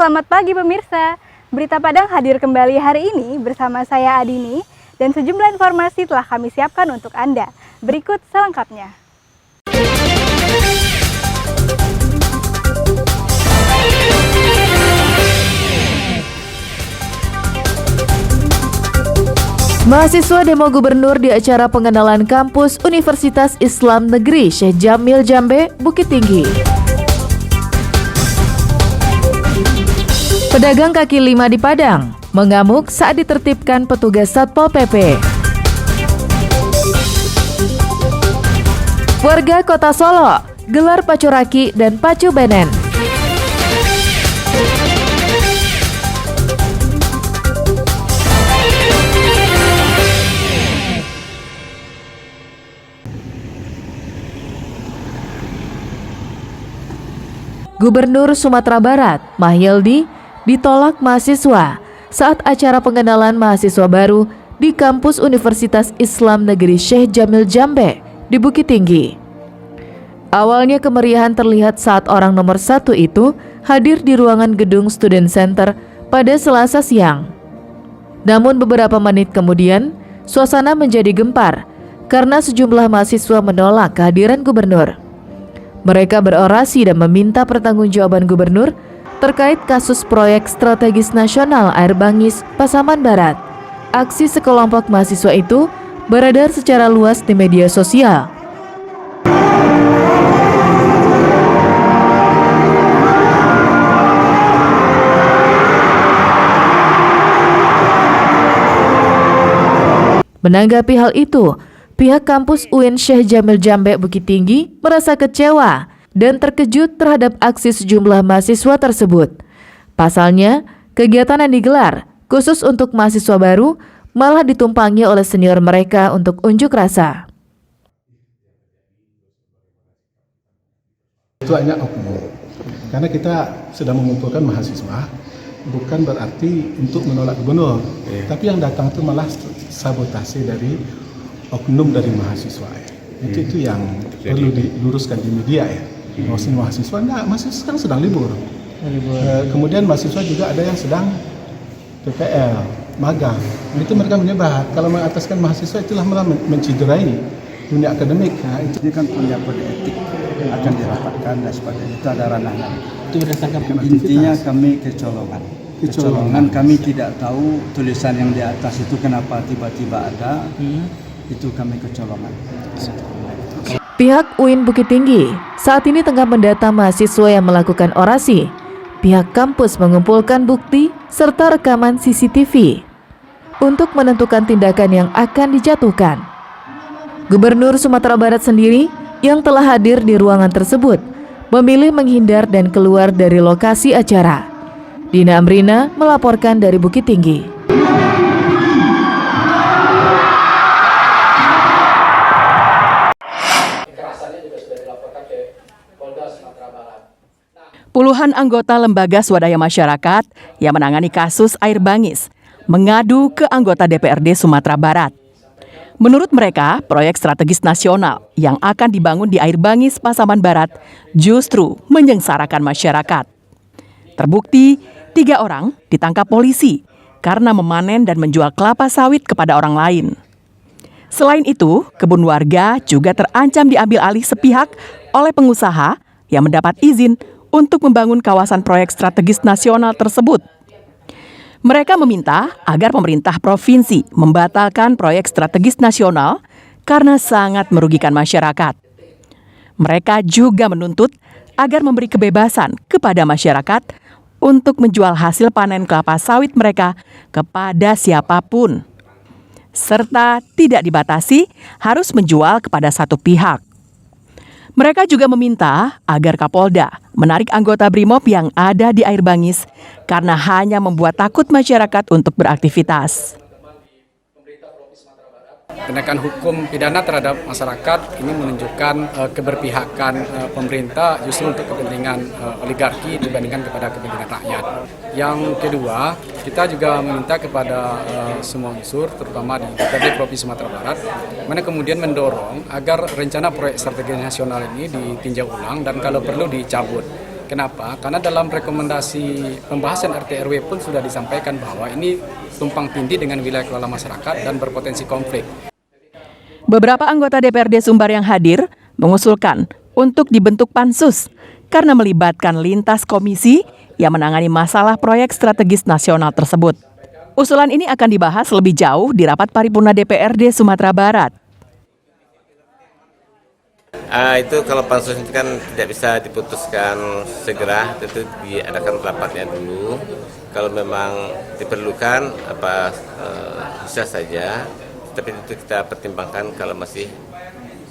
selamat pagi pemirsa. Berita Padang hadir kembali hari ini bersama saya Adini dan sejumlah informasi telah kami siapkan untuk Anda. Berikut selengkapnya. Mahasiswa demo gubernur di acara pengenalan kampus Universitas Islam Negeri Syekh Jamil Jambe, Bukit Tinggi. Pedagang kaki lima di Padang mengamuk saat ditertibkan petugas Satpol PP. Warga Kota Solo gelar pacu raki dan pacu benen. Gubernur Sumatera Barat, Mahyildi, ditolak mahasiswa saat acara pengenalan mahasiswa baru di kampus Universitas Islam Negeri Syekh Jamil Jambe di Bukit Tinggi. Awalnya kemeriahan terlihat saat orang nomor satu itu hadir di ruangan gedung Student Center pada Selasa siang. Namun beberapa menit kemudian, suasana menjadi gempar karena sejumlah mahasiswa menolak kehadiran gubernur. Mereka berorasi dan meminta pertanggungjawaban gubernur terkait kasus proyek strategis nasional Air Bangis, Pasaman Barat. Aksi sekelompok mahasiswa itu beredar secara luas di media sosial. Menanggapi hal itu, pihak kampus UIN Syekh Jamil Jambe Bukit Tinggi merasa kecewa dan terkejut terhadap aksi sejumlah mahasiswa tersebut. Pasalnya, kegiatan yang digelar khusus untuk mahasiswa baru malah ditumpangi oleh senior mereka untuk unjuk rasa. Itu hanya oknum, karena kita sedang mengumpulkan mahasiswa, bukan berarti untuk menolak gubernur, tapi yang datang itu malah sabotase dari oknum dari mahasiswa. Itu yang perlu diluruskan di media ya. Mahasiswa enggak, mahasiswa sekarang sedang libur. Kemudian mahasiswa juga ada yang sedang PPL, magang. Itu mereka menyebar. Kalau mengataskan mahasiswa itulah malah menciderai dunia akademik. Nah, itu kan punya kode etik akan dirapatkan dan sebagainya. Itu ada ranahnya. Itu berdasarkan intinya kami kecolongan. Kami tidak tahu tulisan yang di atas itu kenapa tiba-tiba ada. Itu kami kecolongan. Pihak UIN Bukit Tinggi saat ini tengah mendata mahasiswa yang melakukan orasi. Pihak kampus mengumpulkan bukti serta rekaman CCTV untuk menentukan tindakan yang akan dijatuhkan. Gubernur Sumatera Barat sendiri yang telah hadir di ruangan tersebut memilih menghindar dan keluar dari lokasi acara. Dina Amrina melaporkan dari Bukit Tinggi. Puluhan anggota lembaga swadaya masyarakat yang menangani kasus Air Bangis mengadu ke anggota DPRD Sumatera Barat. Menurut mereka, proyek strategis nasional yang akan dibangun di Air Bangis, Pasaman Barat justru menyengsarakan masyarakat. Terbukti, 3 orang ditangkap polisi karena memanen dan menjual kelapa sawit kepada orang lain. Selain itu, kebun warga juga terancam diambil alih sepihak oleh pengusaha yang mendapat izin untuk membangun kawasan proyek strategis nasional tersebut. Mereka meminta agar pemerintah provinsi membatalkan proyek strategis nasional karena sangat merugikan masyarakat. Mereka juga menuntut agar memberi kebebasan kepada masyarakat untuk menjual hasil panen kelapa sawit mereka kepada siapapun, serta tidak dibatasi harus menjual kepada satu pihak. Mereka juga meminta agar Kapolda menarik anggota BRIMOB yang ada di Air Bangis karena hanya membuat takut masyarakat untuk beraktivitas. Tindakan hukum pidana terhadap masyarakat ini menunjukkan keberpihakan pemerintah justru untuk kepentingan oligarki dibandingkan kepada kepentingan rakyat. Yang kedua, kita juga meminta kepada semua unsur, terutama di DPRD Provinsi Sumatera Barat, mana kemudian mendorong agar rencana proyek strategi nasional ini ditinjau ulang dan kalau perlu dicabut. Kenapa? Karena dalam rekomendasi pembahasan RT RW pun sudah disampaikan bahwa ini tumpang tindih dengan wilayah kelola masyarakat dan berpotensi konflik. Beberapa anggota DPRD Sumbar yang hadir mengusulkan untuk dibentuk pansus karena melibatkan lintas komisi yang menangani masalah proyek strategis nasional tersebut. Usulan ini akan dibahas lebih jauh di rapat paripurna DPRD Sumatera Barat. Itu kalau pansus itu kan tidak bisa diputuskan segera, tentu diadakan rapatnya dulu. Kalau memang diperlukan bisa saja, tapi itu kita pertimbangkan kalau masih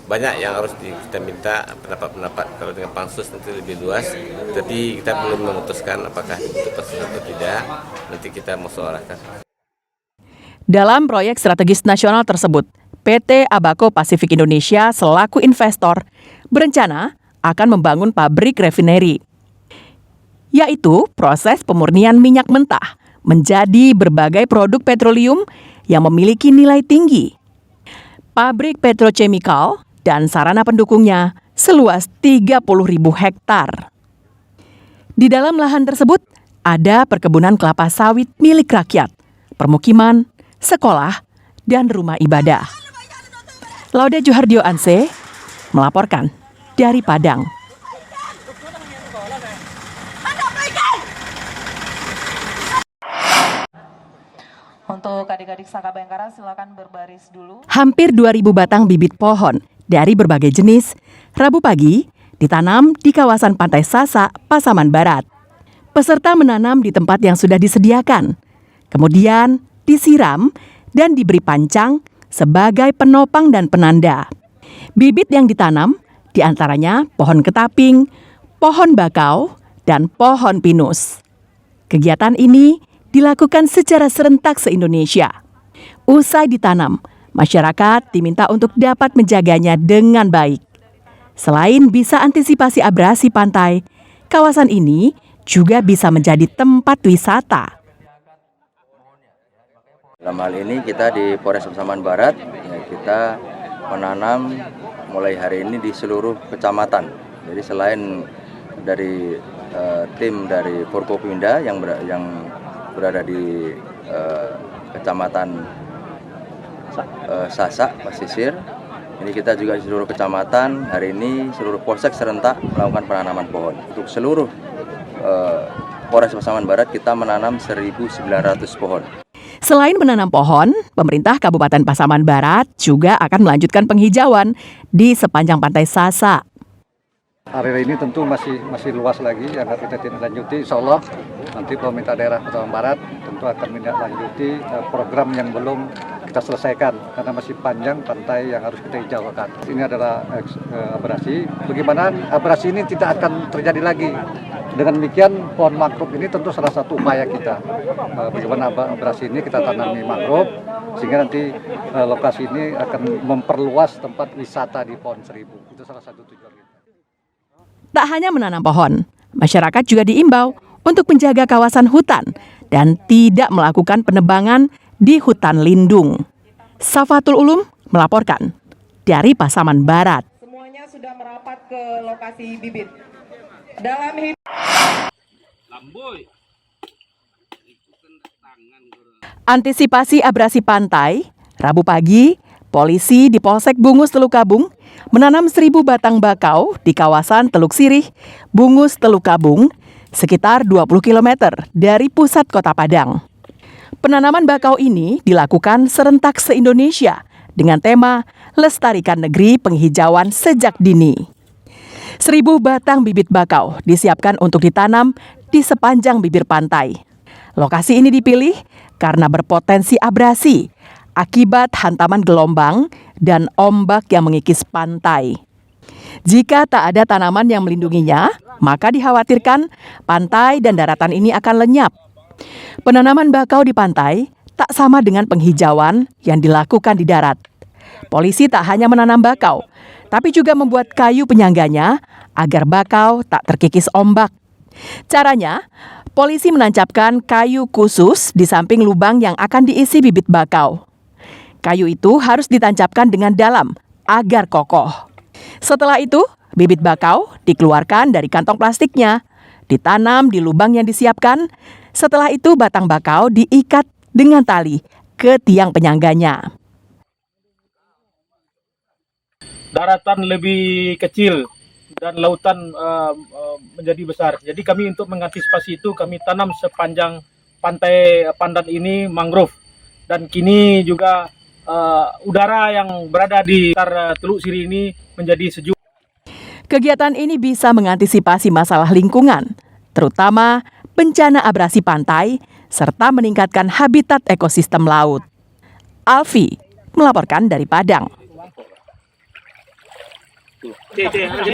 banyak yang harus kita minta pendapat-pendapat. Kalau dengan pansus nanti lebih luas, tapi kita belum memutuskan apakah itu pansus atau tidak, nanti kita musyawarahkan. Dalam proyek strategis nasional tersebut, PT Abaco Pasifik Indonesia selaku investor berencana akan membangun pabrik refinery, yaitu proses pemurnian minyak mentah menjadi berbagai produk petroleum yang memiliki nilai tinggi. Pabrik petrochemical dan sarana pendukungnya seluas 30.000 hektar. Di dalam lahan tersebut ada perkebunan kelapa sawit milik rakyat, permukiman, sekolah, dan rumah ibadah. Laude Juhardio Anse melaporkan dari Padang. Untuk adik-adik Saka Bayangkara silakan berbaris dulu. Hampir 2.000 batang bibit pohon dari berbagai jenis Rabu pagi ditanam di kawasan Pantai Sasak, Pasaman Barat. Peserta menanam di tempat yang sudah disediakan, kemudian disiram dan diberi pancang sebagai penopang dan penanda. Bibit yang ditanam diantaranya pohon ketaping, pohon bakau, dan pohon pinus. Kegiatan ini dilakukan secara serentak se-Indonesia. Usai ditanam, masyarakat diminta untuk dapat menjaganya dengan baik. Selain bisa antisipasi abrasi pantai, kawasan ini juga bisa menjadi tempat wisata. Dalam hal ini kita di Polres Pasaman Barat, ya, kita menanam mulai hari ini di seluruh kecamatan. Jadi selain dari tim dari Forkopimda yang berada di kecamatan Sasak, Pasisir, ini kita juga di seluruh kecamatan hari ini seluruh polsek serentak melakukan penanaman pohon. Untuk seluruh Polres Pasaman Barat kita menanam 1.900 pohon. Selain menanam pohon, pemerintah Kabupaten Pasaman Barat juga akan melanjutkan penghijauan di sepanjang Pantai Sasak. Area ini tentu masih luas lagi yang akan kita tindak lanjuti. Insya Allah nanti pemerintah daerah Pasaman Barat tentu akan menindaklanjuti program yang belum kita selesaikan karena masih panjang pantai yang harus kita hijaukan. Ini adalah abrasi. Bagaimana abrasi ini tidak akan terjadi lagi. Dengan demikian pohon mangrove ini tentu salah satu upaya kita. Bagaimana abrasi ini kita tanami mangrove sehingga nanti lokasi ini akan memperluas tempat wisata di Pohon Seribu. Itu salah satu tujuan kita. Tak hanya menanam pohon, masyarakat juga diimbau untuk menjaga kawasan hutan dan tidak melakukan penebangan di hutan lindung. Safatul Ulum melaporkan dari Pasaman Barat. Semuanya sudah merapat ke lokasi bibit. Dalam antisipasi abrasi pantai, Rabu pagi, polisi di Polsek Bungus Teluk Kabung menanam 1.000 batang bakau di kawasan Teluk Sirih, Bungus Teluk Kabung, sekitar 20 km dari pusat kota Padang. Penanaman bakau ini dilakukan serentak se-Indonesia dengan tema Lestarikan Negeri Penghijauan Sejak Dini. 1.000 batang bibit bakau disiapkan untuk ditanam di sepanjang bibir pantai. Lokasi ini dipilih karena berpotensi abrasi akibat hantaman gelombang dan ombak yang mengikis pantai. Jika tak ada tanaman yang melindunginya, maka dikhawatirkan pantai dan daratan ini akan lenyap. Penanaman bakau di pantai tak sama dengan penghijauan yang dilakukan di darat. Polisi tak hanya menanam bakau, tapi juga membuat kayu penyangganya agar bakau tak terkikis ombak. Caranya, polisi menancapkan kayu khusus di samping lubang yang akan diisi bibit bakau. Kayu itu harus ditancapkan dengan dalam agar kokoh. Setelah itu, bibit bakau dikeluarkan dari kantong plastiknya ditanam di lubang yang disiapkan. Setelah itu batang bakau diikat dengan tali ke tiang penyangganya. Daratan lebih kecil dan lautan menjadi besar. Jadi kami untuk mengantisipasi itu kami tanam sepanjang pantai Pandan ini mangrove. Dan kini juga udara yang berada di sekitar Teluk Siri ini menjadi sejuk. Kegiatan ini bisa mengantisipasi masalah lingkungan, terutama bencana abrasi pantai, serta meningkatkan habitat ekosistem laut. Alfi melaporkan dari Padang.